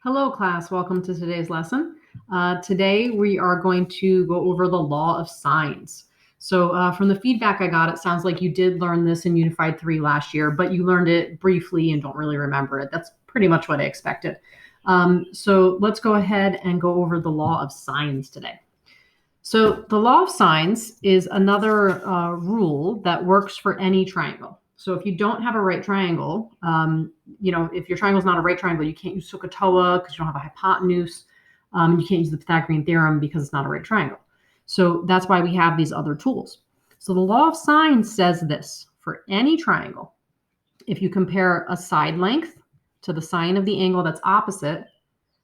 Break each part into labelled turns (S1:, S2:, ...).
S1: Hello, class. Welcome to today's lesson. Today, we are going to go over the law of sines. So from the feedback I got, it sounds like you did learn this in Unified 3 last year, but you learned it briefly and don't really remember it. That's pretty much what I expected. So let's go ahead and go over the law of sines today. So the law of sines is another rule that works for any triangle. So if you don't have a right triangle, if your triangle is not a right triangle, you can't use SOHCAHTOA because you don't have a hypotenuse. You can't use the Pythagorean theorem because it's not a right triangle. So that's why we have these other tools. So the law of sines says this: for any triangle, if you compare a side length to the sine of the angle that's opposite,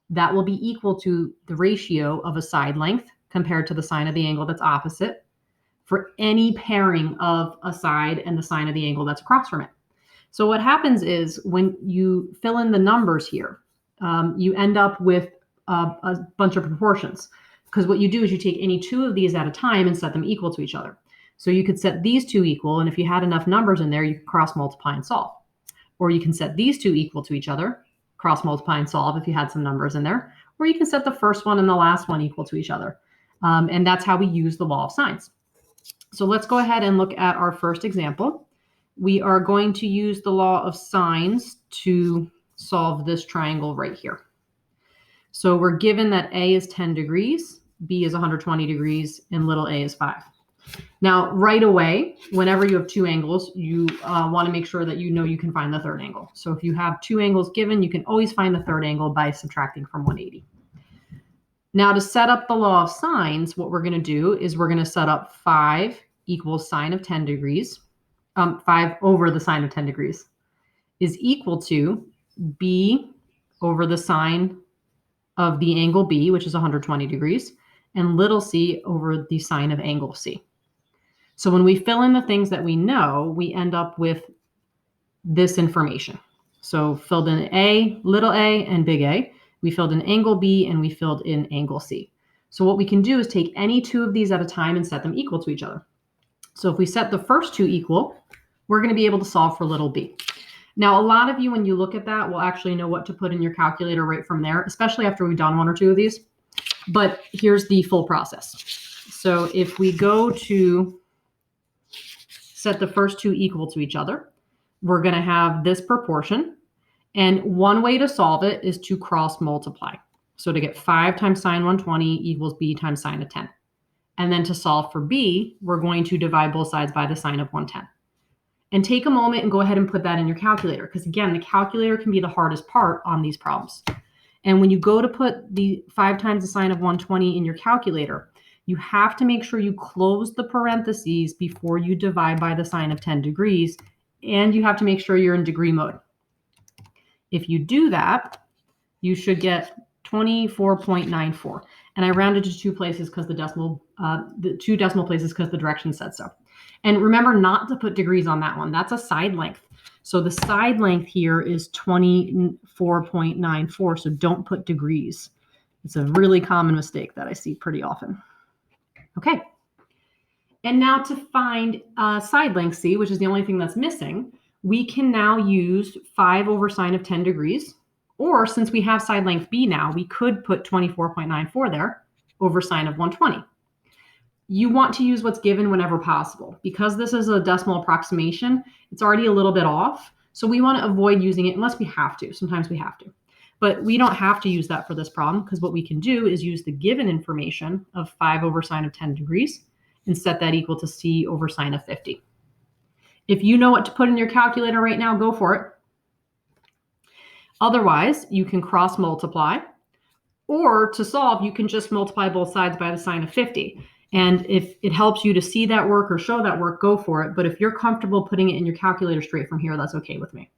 S1: that will be equal to the ratio of a side length compared to the sine of the angle that's opposite for any pairing of a side and the sine of the angle that's across from it. So what happens is when you fill in the numbers here, you end up with a bunch of proportions, because what you do is you take any two of these at a time and set them equal to each other. So you could set these two equal, and if you had enough numbers in there, you could cross multiply and solve. Or you can set these two equal to each other, cross multiply and solve if you had some numbers in there. Or you can set the first one and the last one equal to each other. And that's how we use the law of sines. So let's go ahead and look at our first example. We are going to use the law of sines to solve this triangle right here. So we're given that A is 10 degrees, B is 120 degrees, and little a is 5. Now, right away, whenever you have two angles, you want to make sure that you know you can find the third angle. So if you have two angles given, you can always find the third angle by subtracting from 180. Now, to set up the law of sines, what we're going to do is we're going to set up 5 equals sine of 10 degrees. 5 over the sine of 10 degrees is equal to B over the sine of the angle B, which is 120 degrees, and little c over the sine of angle C. So when we fill in the things that we know, we end up with this information. So filled in A, little a, and big A. We filled in angle B, and we filled in angle C. So what we can do is take any two of these at a time and set them equal to each other. So if we set the first two equal, we're going to be able to solve for little b. Now, a lot of you, when you look at that, will actually know what to put in your calculator right from there, especially after we've done one or two of these. But here's the full process. So if we go to set the first two equal to each other, we're going to have this proportion. And one way to solve it is to cross multiply. So to get 5 times sine 120 equals b times sine of 10. And then to solve for b, we're going to divide both sides by the sine of 110. And take a moment and go ahead and put that in your calculator, because again, the calculator can be the hardest part on these problems. And when you go to put the 5 times the sine of 120 in your calculator, you have to make sure you close the parentheses before you divide by the sine of 10 degrees, and you have to make sure you're in degree mode. If you do that, you should get 24.94. And I rounded to two places because the two decimal places because the direction said so. And remember not to put degrees on that one. That's a side length. So the side length here is 24.94. So don't put degrees. It's a really common mistake that I see pretty often. Okay. And now to find side length C, which is the only thing that's missing, we can now use 5 over sine of 10 degrees. Or since we have side length B now, we could put 24.94 there over sine of 120. You want to use what's given whenever possible. Because this is a decimal approximation, it's already a little bit off. So we want to avoid using it unless we have to. Sometimes we have to. But we don't have to use that for this problem, because what we can do is use the given information of 5 over sine of 10 degrees and set that equal to C over sine of 50. If you know what to put in your calculator right now, go for it. Otherwise, you can cross multiply, or to solve, you can just multiply both sides by the sine of 50. And if it helps you to see that work or show that work, go for it. But if you're comfortable putting it in your calculator straight from here, that's okay with me.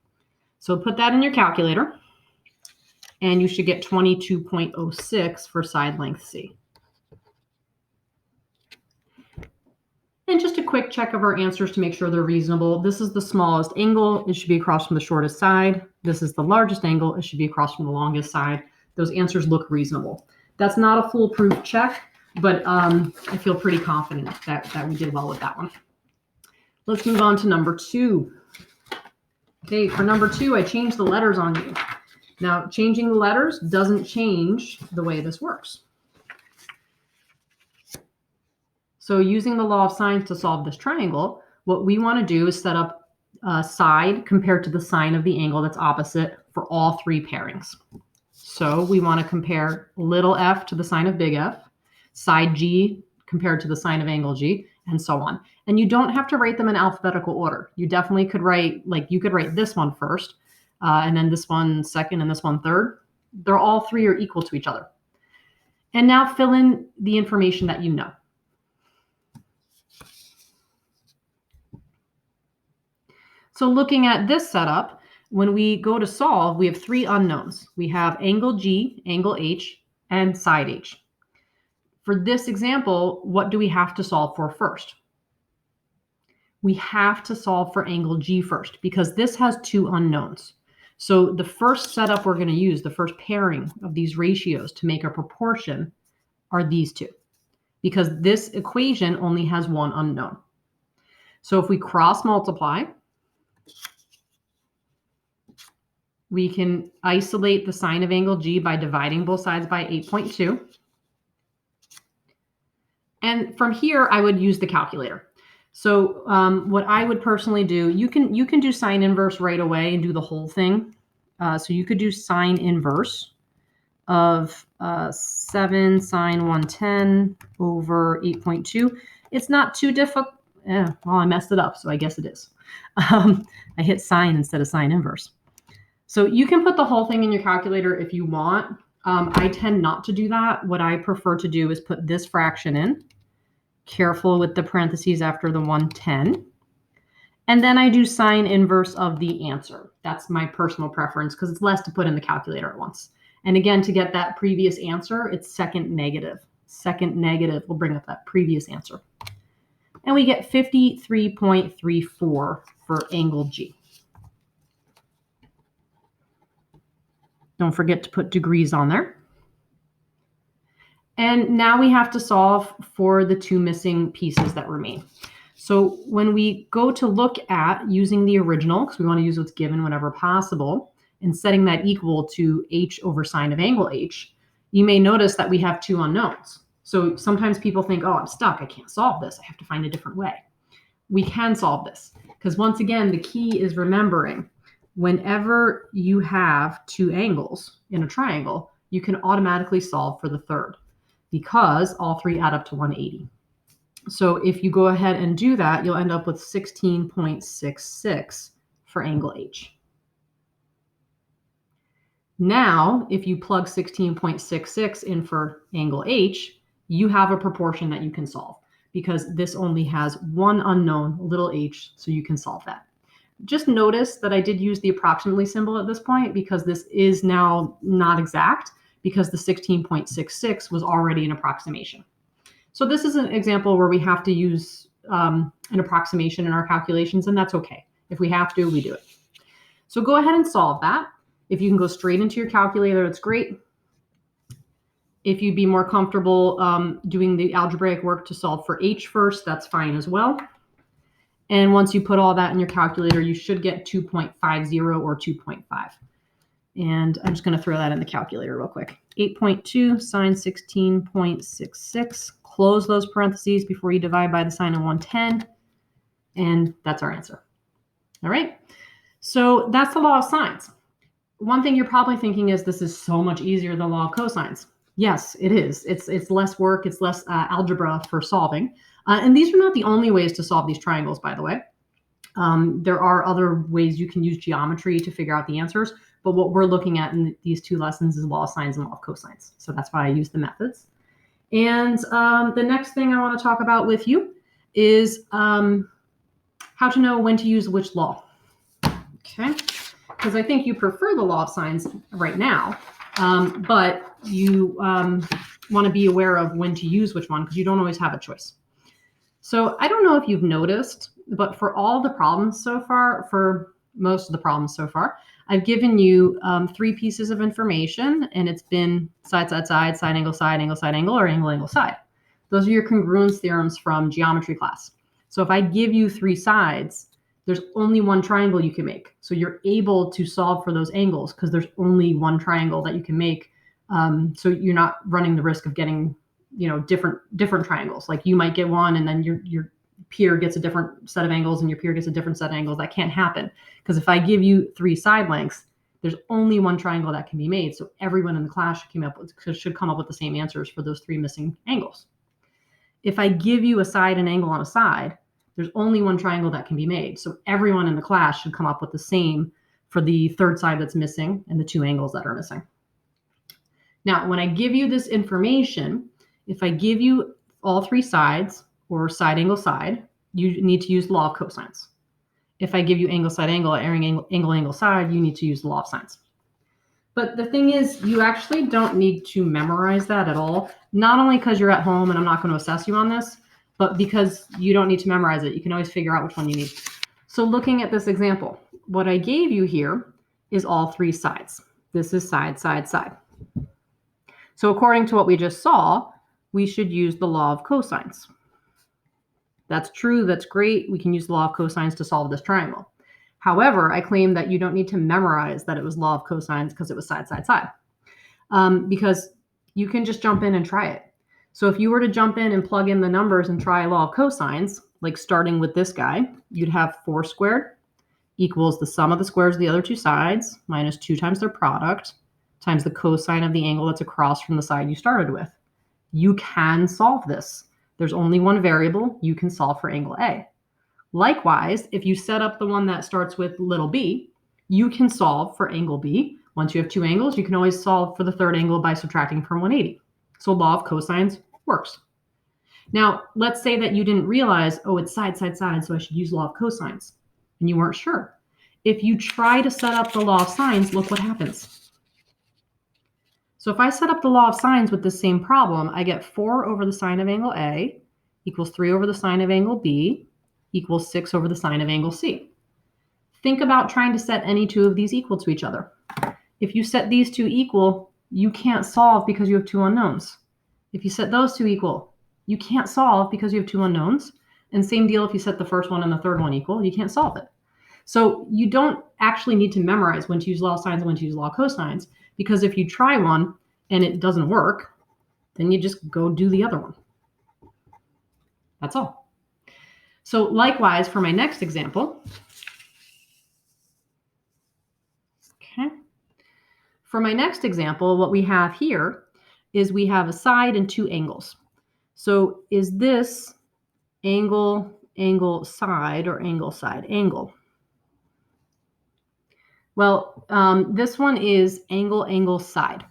S1: So put that in your calculator, and you should get 22.06 for side length C. And just a quick check of our answers to make sure they're reasonable. This is the smallest angle. It should be across from the shortest side. This is the largest angle. It should be across from the longest side. Those answers look reasonable. That's not a foolproof check, but I feel pretty confident that we did well with that one. Let's move on to number 2. Okay, for number 2, I changed the letters on you. Now, changing the letters doesn't change the way this works. So using the law of sines to solve this triangle, what we want to do is set up a side compared to the sine of the angle that's opposite for all three pairings. So we want to compare little f to the sine of big F, side G compared to the sine of angle G, and so on. And you don't have to write them in alphabetical order. You definitely could write, you could write this one first, and then this one second, and this one third. They're all three are equal to each other. And now fill in the information that you know. So looking at this setup, when we go to solve, we have three unknowns. We have angle G, angle H, and side H. For this example, what do we have to solve for first? We have to solve for angle G first because this has two unknowns. So the first setup we're going to use, the first pairing of these ratios to make a proportion are these two, because this equation only has one unknown. So if we cross multiply, we can isolate the sine of angle G by dividing both sides by 8.2. And from here, I would use the calculator. So what I would personally do, you can do sine inverse right away and do the whole thing. So you could do sine inverse of 7 sine 110 over 8.2. It's not too difficult. Well, I messed it up, so I guess it is. I hit sine instead of sine inverse. So you can put the whole thing in your calculator if you want. I tend not to do that. What I prefer to do is put this fraction in, careful with the parentheses after the 110. And then I do sine inverse of the answer. That's my personal preference because it's less to put in the calculator at once. And again, to get that previous answer, it's second negative. Second negative will bring up that previous answer. And we get 53.34 for angle G. Don't forget to put degrees on there. And now we have to solve for the two missing pieces that remain. So when we go to look at using the original, because we want to use what's given whenever possible, and setting that equal to h over sine of angle h, you may notice that we have two unknowns. So sometimes people think, oh, I'm stuck. I can't solve this. I have to find a different way. We can solve this because once again, the key is remembering whenever you have two angles in a triangle, you can automatically solve for the third because all three add up to 180. So if you go ahead and do that, you'll end up with 16.66 for angle H. Now, if you plug 16.66 in for angle H, you have a proportion that you can solve because this only has one unknown, little h, so you can solve that. Just notice that I did use the approximately symbol at this point because this is now not exact because the 16.66 was already an approximation. So this is an example where we have to use an approximation in our calculations, and that's okay. If we have to, we do it. So go ahead and solve that. If you can go straight into your calculator, that's great. If you'd be more comfortable doing the algebraic work to solve for h first, that's fine as well. And once you put all that in your calculator, you should get 2.50 or 2.5. And I'm just going to throw that in the calculator real quick. 8.2 sine 16.66. Close those parentheses before you divide by the sine of 110. And that's our answer. All right. So that's the law of sines. One thing you're probably thinking is this is so much easier than the law of cosines. Yes, it is. It's less work. It's less algebra for solving. And these are not the only ways to solve these triangles, by the way. There are other ways you can use geometry to figure out the answers. But what we're looking at in these two lessons is law of sines and law of cosines. So that's why I use the methods. And the next thing I want to talk about with you is how to know when to use which law. Okay, because I think you prefer the law of sines right now, but you want to be aware of when to use which one because you don't always have a choice. So I don't know if you've noticed, but for all the problems so far, for most of the problems so far, I've given you 3 pieces of information, and it's been side, side, side, side, angle, or angle, angle, side. Those are your congruence theorems from geometry class. So if I give you 3 sides, there's only one triangle you can make. So you're able to solve for those angles because there's only one triangle that you can make. So you're not running the risk of getting, different triangles. Like you might get one and then your peer gets a different set of angles and your peer gets a different set of angles. That can't happen because if I give you 3 side lengths, there's only one triangle that can be made. So everyone in the class should come up with the same answers for those 3 missing angles. If I give you a side and angle on a side, there's only one triangle that can be made. So everyone in the class should come up with the same for the third side that's missing and the 2 angles that are missing. Now, when I give you this information, if I give you all 3 sides or side, angle, side, you need to use the law of cosines. If I give you angle, side, angle, angle, side, you need to use the law of sines. But the thing is, you actually don't need to memorize that at all. Not only because you're at home and I'm not going to assess you on this, but because you don't need to memorize it. You can always figure out which one you need. So looking at this example, what I gave you here is all 3 sides. This is side, side, side. So according to what we just saw, we should use the law of cosines. That's true. That's great. We can use the law of cosines to solve this triangle. However, I claim that you don't need to memorize that it was law of cosines because it was side, side, side. Because you can just jump in and try it. So if you were to jump in and plug in the numbers and try law of cosines, like starting with this guy, you'd have 4 squared equals the sum of the squares of the other 2 sides minus 2 times their product times the cosine of the angle that's across from the side you started with. You can solve this. There's only one variable. You can solve for angle A. Likewise, if you set up the one that starts with little b, you can solve for angle B. Once you have 2 angles, you can always solve for the third angle by subtracting from 180. So law of cosines works. Now, let's say that you didn't realize, oh, it's side, side, side, so I should use law of cosines, and you weren't sure. If you try to set up the law of sines, look what happens. So if I set up the law of sines with the same problem, I get 4 over the sine of angle A equals 3 over the sine of angle B equals 6 over the sine of angle C. Think about trying to set any 2 of these equal to each other. If you set these 2 equal, you can't solve because you have 2 unknowns. If you set those 2 equal, you can't solve because you have 2 unknowns. And same deal if you set the first one and the third one equal, you can't solve it. So you don't actually need to memorize when to use law of sines and when to use law of cosines, because if you try one and it doesn't work, then you just go do the other one. That's all. So likewise, for my next example, for my next example, what we have here is we have a side and 2 angles. So is this angle, angle, side, or angle, side, angle? Well, this one is angle, angle, side.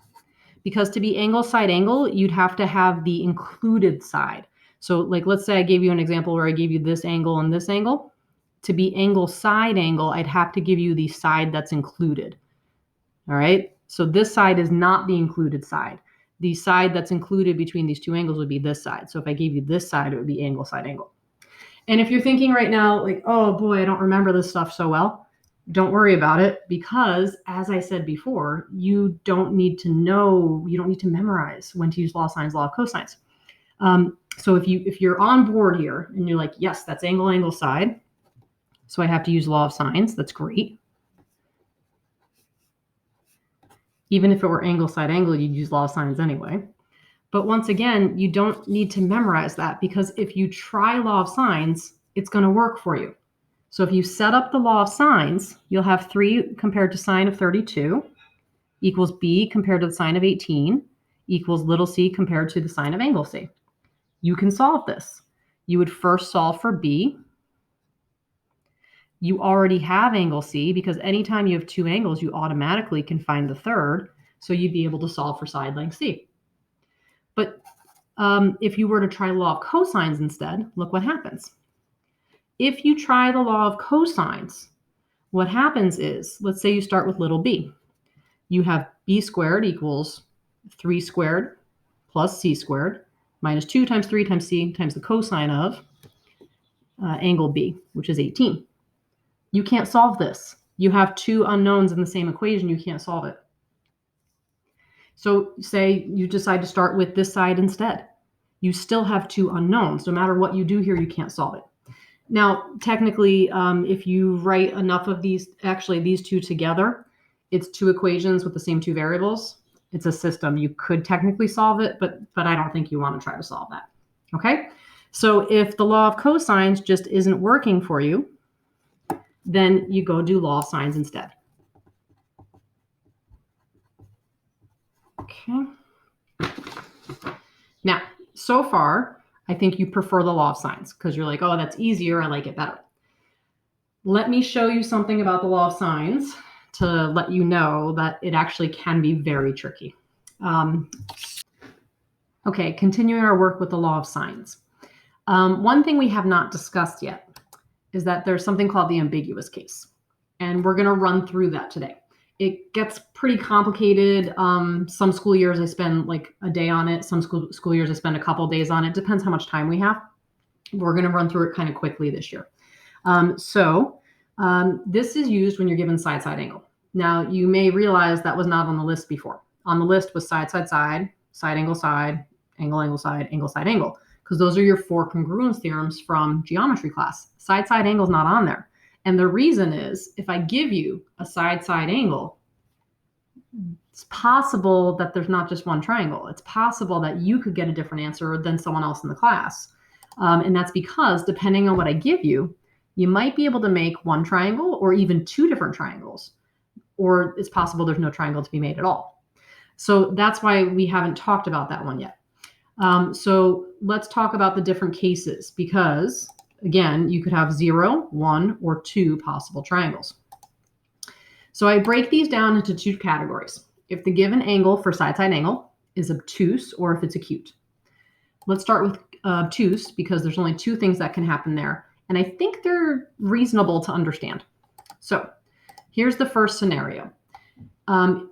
S1: Because to be angle, side, angle, you'd have to have the included side. So like, let's say I gave you an example where I gave you this angle and this angle. To be angle, side, angle, I'd have to give you the side that's included. All right. So this side is not the included side. The side that's included between these 2 angles would be this side. So if I gave you this side, it would be angle, side, angle. And if you're thinking right now, like, oh boy, I don't remember this stuff so well, don't worry about it, because as I said before, you don't need to know, you don't need to memorize when to use law of sines, law of cosines. So if you're on board here and you're like, yes, that's angle, angle, side, so I have to use law of sines, that's great. Even if it were angle, side, angle, you'd use law of sines anyway. But once again, you don't need to memorize that, because if you try law of sines, it's going to work for you. So if you set up the law of sines, you'll have 3 compared to sine of 32 equals b compared to the sine of 18 equals little c compared to the sine of angle c. You can solve this. You would first solve for b. You already have angle c, because anytime you have 2 angles, you automatically can find the third. So you'd be able to solve for side length c. But if you were to try law of cosines instead, look what happens. If you try the law of cosines, what happens is, let's say you start with little b. You have b squared equals 3 squared plus c squared minus 2 times 3 times c times the cosine of angle b, which is 18. You can't solve this. You have 2 unknowns in the same equation. You can't solve it. So say you decide to start with this side instead. You still have 2 unknowns. No matter what you do here, you can't solve it. Now, technically, if you write enough of these, actually these two together, it's two equations with the same two variables. It's a system. You could technically solve it, but I don't think you want to try to solve that. Okay? So if the law of cosines just isn't working for you, then you go do law of sines instead. Okay. Now, so far, I think you prefer the law of sines because you're like, oh, that's easier. I like it better. Let me show you something about the law of sines to let you know that it actually can be very tricky. Okay, continuing our work with the law of sines. One thing we have not discussed yet is that there's something called the ambiguous case. And we're going to run through that today. It gets pretty complicated. Some school years I spend like a day on it. Some school years I spend a couple days on it. Depends how much time we have. We're going to run through it kind of quickly this year. This is used when you're given side-side angle. Now, you may realize that was not on the list before. On the list was side, side, side, side, angle, angle, side, angle, because those are your four congruence theorems from geometry class. Side, side angle is not on there. And the reason is, if I give you a side, side angle, it's possible that there's not just one triangle. It's possible that you could get a different answer than someone else in the class. And that's because depending on what I give you, you might be able to make one triangle or even two different triangles, or it's possible there's no triangle to be made at all. So that's why we haven't talked about that one yet. So let's talk about the different cases because, again, you could have 0, 1, or 2 possible triangles. So I break these down into two categories. If the given angle for side-side angle is obtuse or if it's acute. Let's start with obtuse because there's only two things that can happen there. And I think they're reasonable to understand. So here's the first scenario.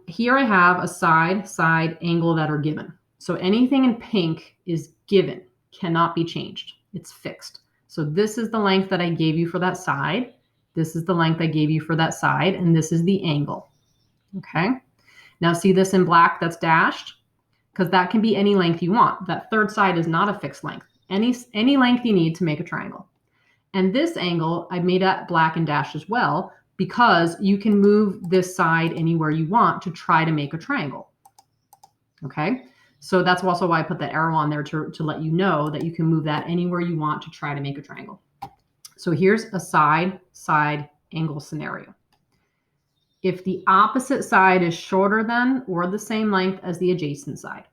S1: Here I have a side angle that are given. So anything in pink is given, cannot be changed. It's fixed. So this is the length that I gave you for that side. This is the length I gave you for that side, and this is the angle. Okay? Now see this in black that's dashed? Because that can be any length you want. That third side is not a fixed length. Any length you need to make a triangle. And this angle, I made that black and dashed as well, because you can move this side anywhere you want to try to make a triangle. Okay? So that's also why I put that arrow on there to let you know that you can move that anywhere you want to try to make a triangle. So here's a side angle scenario. If the opposite side is shorter than or the same length as the adjacent side.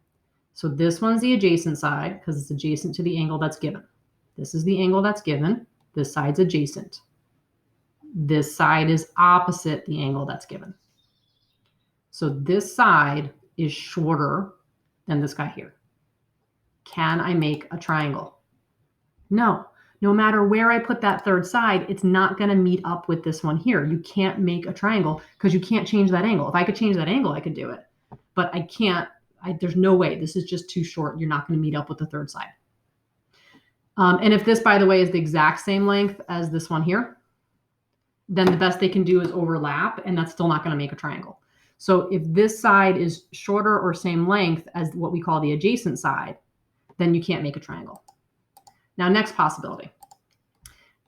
S1: So this one's the adjacent side because it's adjacent to the angle that's given. This is the angle that's given. This side's adjacent. This side is opposite the angle that's given. So this side is shorter than this guy here. Can I make a triangle? No. No matter where I put that third side, it's not going to meet up with this one here. You can't make a triangle because you can't change that angle. If I could change that angle, I could do it. But I can't. There's no way. This is just too short. You're not going to meet up with the third side. And if this, by the way, is the exact same length as this one here, then the best they can do is overlap, and that's still not going to make a triangle. So if this side is shorter or same length as what we call the adjacent side, then you can't make a triangle. Now, next possibility.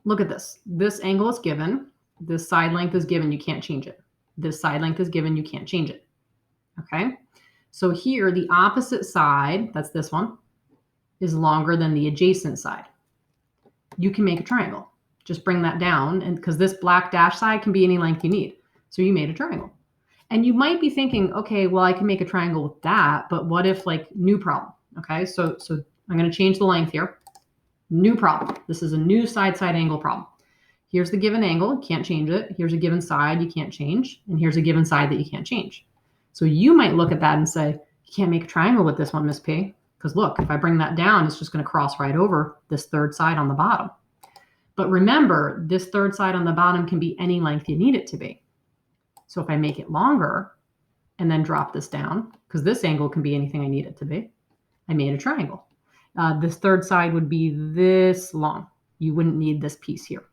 S1: Look at this. This angle is given. This side length is given. You can't change it. This side length is given. You can't change it. Okay? So here, the opposite side, that's this one, is longer than the adjacent side. You can make a triangle. Just bring that down, and because this black dash side can be any length you need. So you made a triangle. And you might be thinking, okay, well, I can make a triangle with that, but what if, like, new problem? Okay, so I'm going to change the length here. New problem. This is a new side angle problem. Here's the given angle, can't change it. Here's a given side you can't change. And here's a given side that you can't change. So you might look at that and say, you can't make a triangle with this one, Miss P. Because look, if I bring that down, it's just going to cross right over this third side on the bottom. But remember, this third side on the bottom can be any length you need it to be. So if I make it longer and then drop this down, because this angle can be anything I need it to be, I made a triangle. This third side would be this long. You wouldn't need this piece here.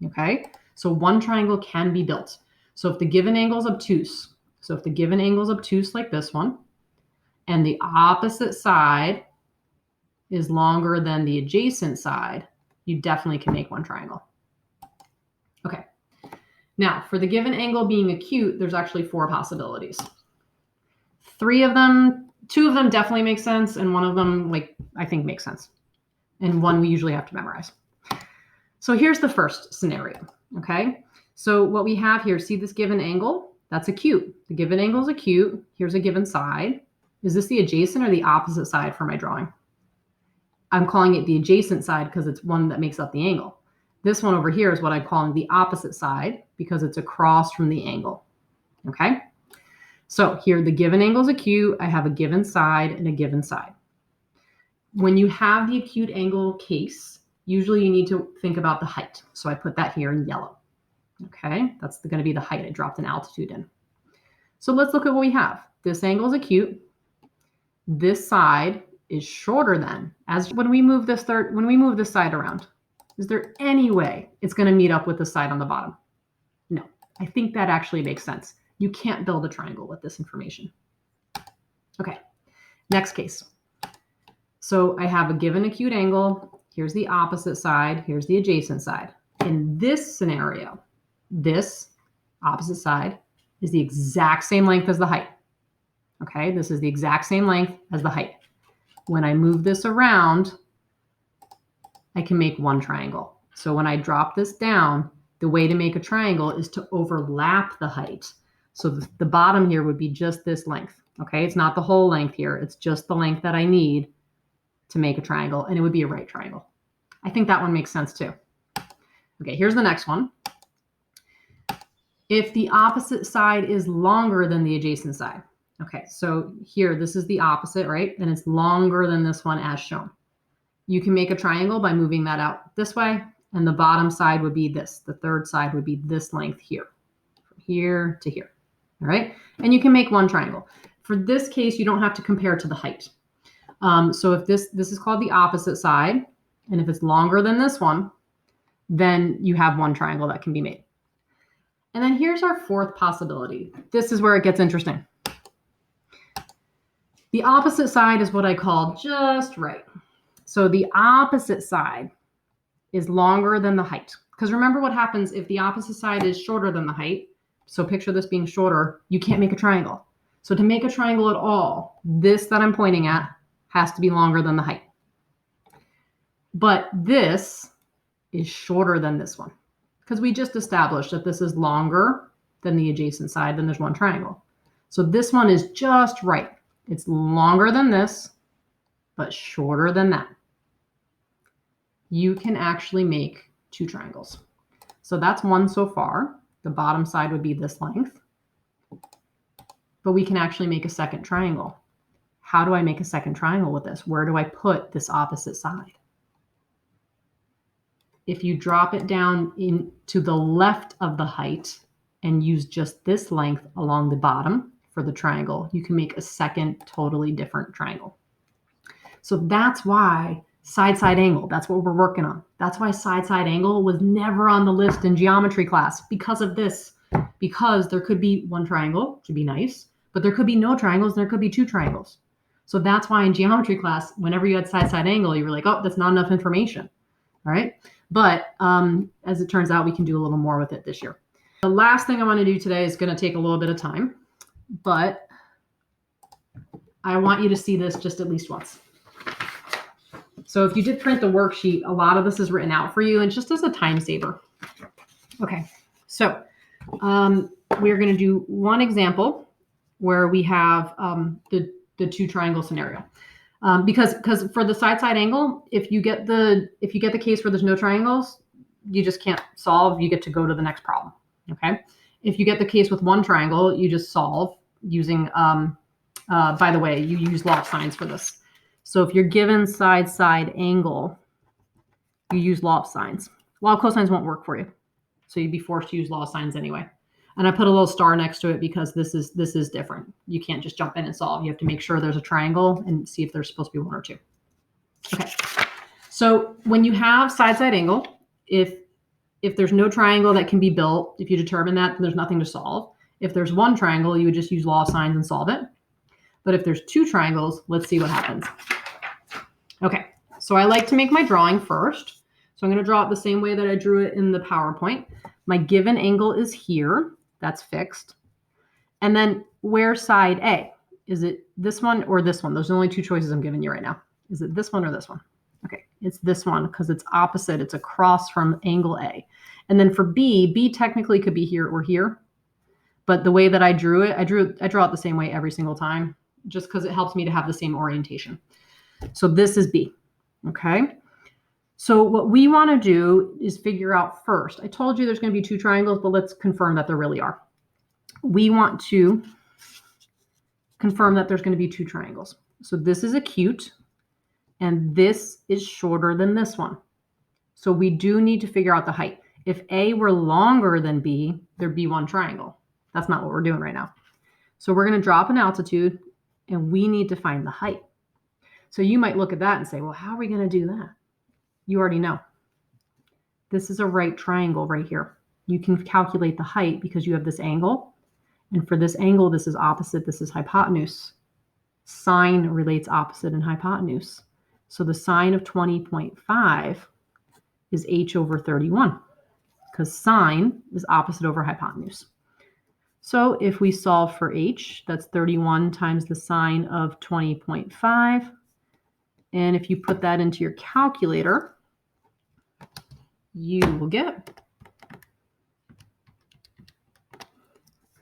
S1: Okay? So one triangle can be built. So if the given angle is obtuse, like this one, and the opposite side is longer than the adjacent side, you definitely can make one triangle. Okay. Now, for the given angle being acute, there's actually 4 possibilities. 2 of them definitely make sense, and one of them, I think makes sense. And one we usually have to memorize. So here's the first scenario, okay? So what we have here, see this given angle? That's acute. The given angle is acute. Here's a given side. Is this the adjacent or the opposite side for my drawing? I'm calling it the adjacent side because it's one that makes up the angle. This one over here is what I'm calling the opposite side because it's across from the angle, okay? So here, the given angle is acute. I have a given side and a given side. When you have the acute angle case, usually you need to think about the height. So I put that here in yellow. Okay, that's going to be the height. I dropped an altitude in. So let's look at what we have. This angle is acute. This side is shorter than, as when we move this side around. Is there any way it's going to meet up with the side on the bottom? No, I think that actually makes sense. You can't build a triangle with this information. Okay, next case. So I have a given acute angle. Here's the opposite side. Here's the adjacent side. In this scenario, this opposite side is the exact same length as the height. Okay, this is the exact same length as the height. When I move this around, I can make one triangle. So when I drop this down, the way to make a triangle is to overlap the height. So the bottom here would be just this length. Okay, it's not the whole length here. It's just the length that I need to make a triangle, and it would be a right triangle. I think that one makes sense too. Okay, here's the next one. If the opposite side is longer than the adjacent side. Okay, so here, this is the opposite, right? And it's longer than this one as shown. You can make a triangle by moving that out this way, and the bottom side would be this. The third side would be this length here, from here to here, all right? And you can make one triangle. For this case, you don't have to compare to the height. So if this is called the opposite side, and if it's longer than this one, then you have one triangle that can be made. And then here's our 4th possibility. This is where it gets interesting. The opposite side is what I call just right. So the opposite side is longer than the height. Because remember what happens if the opposite side is shorter than the height. So picture this being shorter, you can't make a triangle. So to make a triangle at all, this that I'm pointing at has to be longer than the height. But this is shorter than this one because we just established that this is longer than the adjacent side, then there's one triangle. So this one is just right. It's longer than this, but shorter than that. You can actually make 2 triangles. So that's one so far. The bottom side would be this length, but we can actually make a second triangle. How do I make a second triangle with this? Where do I put this opposite side? If you drop it down into the left of the height and use just this length along the bottom for the triangle, you can make a second totally different triangle. So that's why side-side angle, that's what we're working on. That's why side-side angle was never on the list in geometry class because of this. Because there could be one triangle, which would be nice, but there could be no triangles, and there could be 2 triangles. So that's why in geometry class, whenever you had side-side angle, you were like, oh, that's not enough information, all right? But as it turns out, we can do a little more with it this year. The last thing I want to do today is going to take a little bit of time, but I want you to see this just at least once. So if you did print the worksheet, a lot of this is written out for you and just as a time saver. Okay, so we're going to do one example where we have the 2 triangle scenario. Because for the side angle, if you get the case where there's no triangles, you just can't solve. You get to go to the next problem. Okay. If you get the case with one triangle, you just solve using. By the way, you use law of sines for this. So if you're given side angle, you use law of sines. Law of cosines won't work for you, so you'd be forced to use law of sines anyway. And I put a little star next to it because this is different. You can't just jump in and solve. You have to make sure there's a triangle and see if there's supposed to be 1 or 2. Okay. So when you have side angle, if there's no triangle that can be built, if you determine that, then there's nothing to solve. If there's one triangle, you would just use law of sines and solve it. But if there's 2 triangles, let's see what happens. Okay. So I like to make my drawing first. So I'm going to draw it the same way that I drew it in the PowerPoint. My given angle is here. That's fixed. And then where's side A? Is it this one or this one? Those are the only two choices I'm giving you right now. Is it this one or this one? Okay, it's this one because it's opposite. It's across from angle A. And then for B technically could be here or here. But the way that I drew it, I draw it the same way every single time, just because it helps me to have the same orientation. So this is B, okay? So what we want to do is figure out first. I told you there's going to be two triangles, but let's confirm that there really are. We want to confirm that there's going to be two triangles. So this is acute, and this is shorter than this one. So we do need to figure out the height. If A were longer than B, there'd be one triangle. That's not what we're doing right now. So we're going to drop an altitude, and we need to find the height. So you might look at that and say, well, how are we going to do that? You already know. This is a right triangle right here. You can calculate the height because you have this angle. And for this angle, this is opposite, this is hypotenuse. Sine relates opposite and hypotenuse. So the sine of 20.5 is h over 31 because sine is opposite over hypotenuse. So if we solve for h, that's 31 times the sine of 20.5. And if you put that into your calculator, you will get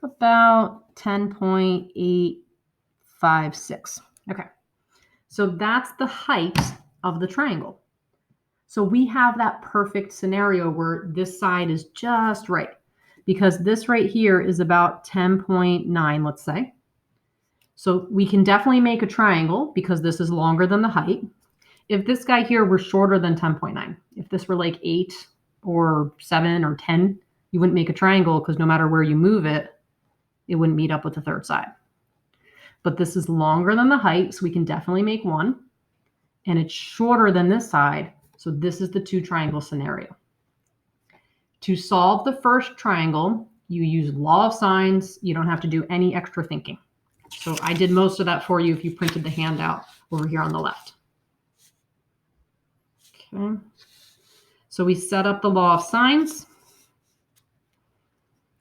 S1: about 10.856. Okay, so that's the height of the triangle. So we have that perfect scenario where this side is just right because this right here is about 10.9, let's say. So we can definitely make a triangle because this is longer than the height. If this guy here were shorter than 10.9, if this were like 8 or 7 or 10, you wouldn't make a triangle because no matter where you move it, it wouldn't meet up with the third side. But this is longer than the height, so we can definitely make one. And it's shorter than this side, so this is the two triangle scenario. To solve the first triangle, you use law of sines. You don't have to do any extra thinking. So I did most of that for you if you printed the handout over here on the left. Okay. So we set up the law of sines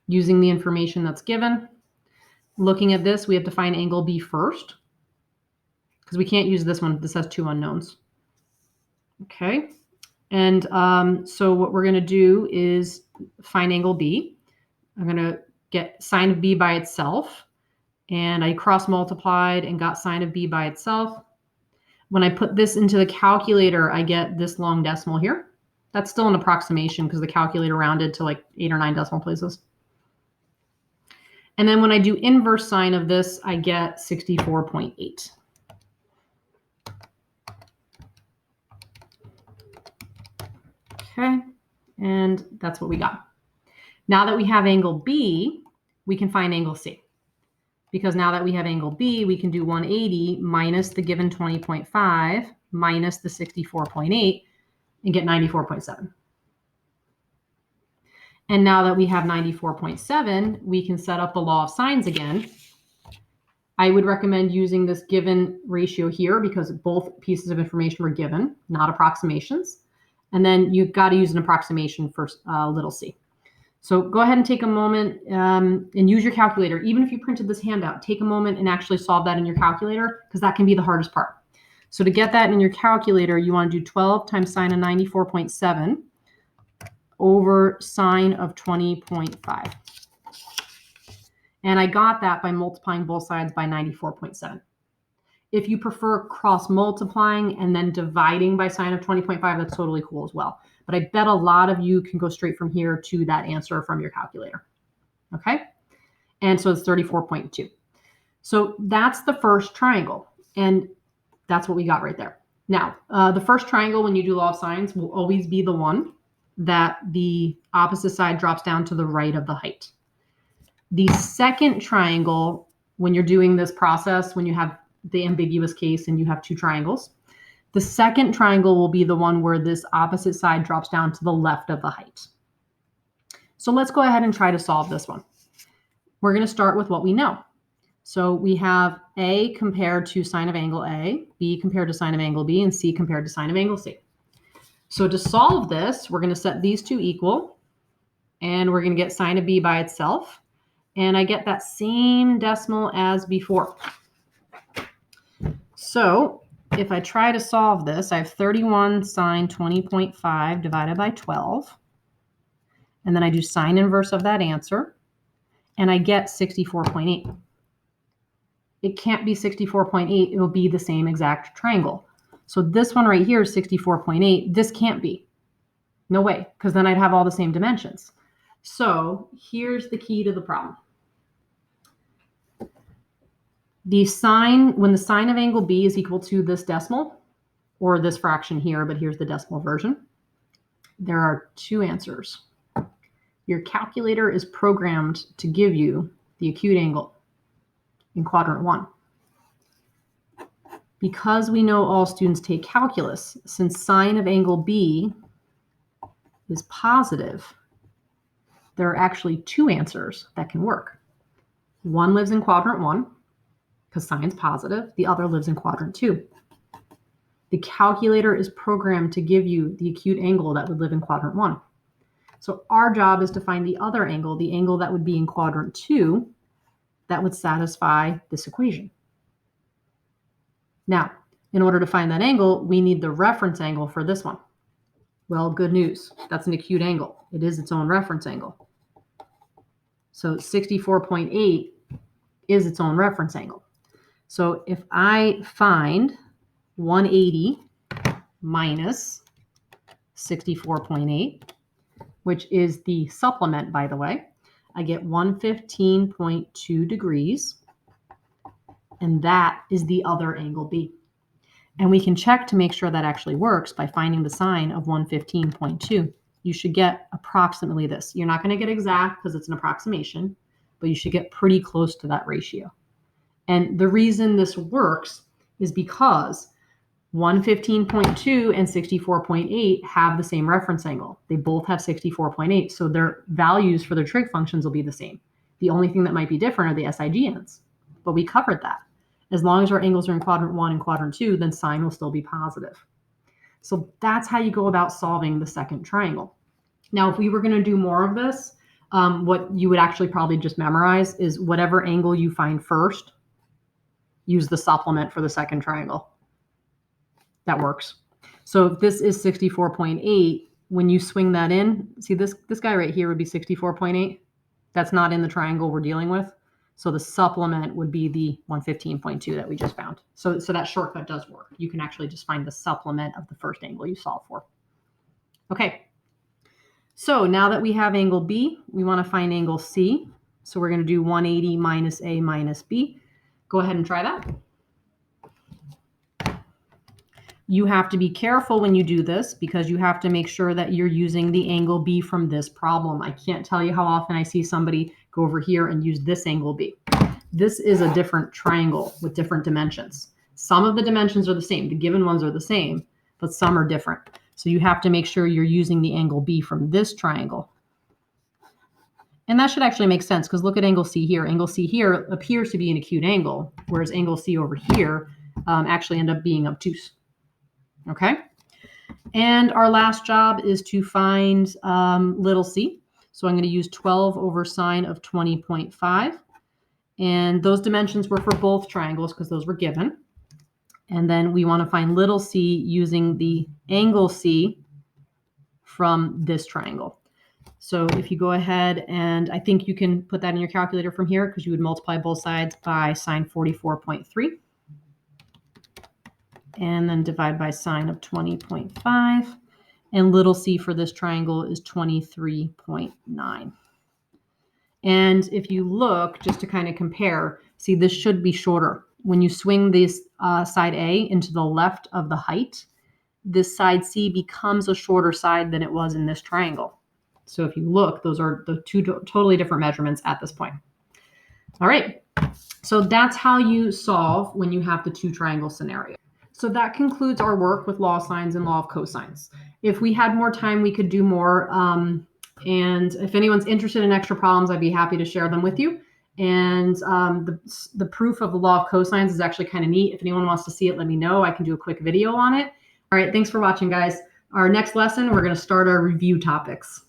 S1: using the information that's given. Looking at this, we have to find angle B first because we can't use this one. This has two unknowns. Okay. And so what we're going to do is find angle B. I'm going to get sine of B by itself. And I cross multiplied and got sine of B by itself. When I put this into the calculator, I get this long decimal here. That's still an approximation because the calculator rounded to like 8 or 9 decimal places. And then when I do inverse sine of this, I get 64.8. Okay, and that's what we got. Now that we have angle B, we can find angle C. Because now that we have angle B, we can do 180 minus the given 20.5 minus the 64.8 and get 94.7. And now that we have 94.7, we can set up the law of sines again. I would recommend using this given ratio here because both pieces of information were given, not approximations. And then you've got to use an approximation for little c. So go ahead and take a moment and use your calculator. Even if you printed this handout, take a moment and actually solve that in your calculator because that can be the hardest part. So to get that in your calculator, you want to do 12 times sine of 94.7 over sine of 20.5. And I got that by multiplying both sides by 94.7. If you prefer cross multiplying and then dividing by sine of 20.5, that's totally cool as well. But I bet a lot of you can go straight from here to that answer from your calculator. Okay? And so it's 34.2. So that's the first triangle. And that's what we got right there. Now, the first triangle, when you do law of sines, will always be the one that the opposite side drops down to the right of the height. The second triangle, when you're doing this process, when you have the ambiguous case and you have two triangles, the second triangle will be the one where this opposite side drops down to the left of the height. So let's go ahead and try to solve this one. We're going to start with what we know. So we have A compared to sine of angle A, B compared to sine of angle B, and C compared to sine of angle C. So to solve this, we're going to set these two equal. and we're going to get sine of b by itself. And I get that same decimal as before. So if I try to solve this, I have 31 sine 20.5 divided by 12. And then I do sine inverse of that answer, and I get 64.8. It can't be 64.8. It will be the same exact triangle. So this one right here is 64.8. This can't be. No way, because then I'd have all the same dimensions. So here's the key to the problem. When the sine of angle B is equal to this decimal, or this fraction here, but here's the decimal version, there are two answers. Your calculator is programmed to give you the acute angle in quadrant 1. Because we know all students take calculus, since sine of angle B is positive, there are actually two answers that can work. One lives in quadrant 1, because sine's positive. The other lives in quadrant 2. The calculator is programmed to give you the acute angle that would live in quadrant 1. So our job is to find the other angle, the angle that would be in quadrant 2, that would satisfy this equation. Now, in order to find that angle, we need the reference angle for this one. Well, good news. That's an acute angle. It is its own reference angle. So 64.8 is its own reference angle. So if I find 180 minus 64.8, which is the supplement, by the way, I get 115.2 degrees, and that is the other angle B. And we can check to make sure that actually works by finding the sine of 115.2. You should get approximately this. You're not going to get exact because it's an approximation, but you should get pretty close to that ratio. And the reason this works is because 115.2 and 64.8 have the same reference angle. They both have 64.8, so their values for their trig functions will be the same. The only thing that might be different are the SIGNs, but we covered that. As long as our angles are in quadrant 1 and quadrant 2, then sine will still be positive. So that's how you go about solving the second triangle. Now, if we were going to do more of this, what you would actually probably just memorize is whatever angle you find first, use the supplement for the second triangle. That works. So if this is 64.8, when you swing that in, see this guy right here would be 64.8. That's not in the triangle we're dealing with. So the supplement would be the 115.2 that we just found. So that shortcut does work. You can actually just find the supplement of the first angle you solve for. Okay. So now that we have angle B, we want to find angle C. So we're going to do 180 minus A minus B. Go ahead and try that. You have to be careful when you do this because you have to make sure that you're using the angle B from this problem. I can't tell you how often I see somebody go over here and use this angle B. This is a different triangle with different dimensions. Some of the dimensions are the same. The given ones are the same, but some are different. So you have to make sure you're using the angle B from this triangle. And that should actually make sense because look at angle C here. Angle C here appears to be an acute angle, whereas angle C over here actually end up being obtuse. Okay, and our last job is to find little c. So I'm going to use 12 over sine of 20.5. And those dimensions were for both triangles because those were given. And then we want to find little c using the angle C from this triangle. So if you go ahead, and I think you can put that in your calculator from here because you would multiply both sides by sine 44.3. And then divide by sine of 20.5. And little c for this triangle is 23.9. And if you look, just to kind of compare, see this should be shorter. When you swing this side A into the left of the height, this side C becomes a shorter side than it was in this triangle. So if you look, those are the two totally different measurements at this point. All right, so that's how you solve when you have the two triangle scenario. So that concludes our work with law of sines and law of cosines. If we had more time, we could do more. And if anyone's interested in extra problems, I'd be happy to share them with you. And the proof of the law of cosines is actually kind of neat. If anyone wants to see it, let me know. I can do a quick video on it. All right, thanks for watching, guys. Our next lesson, we're going to start our review topics.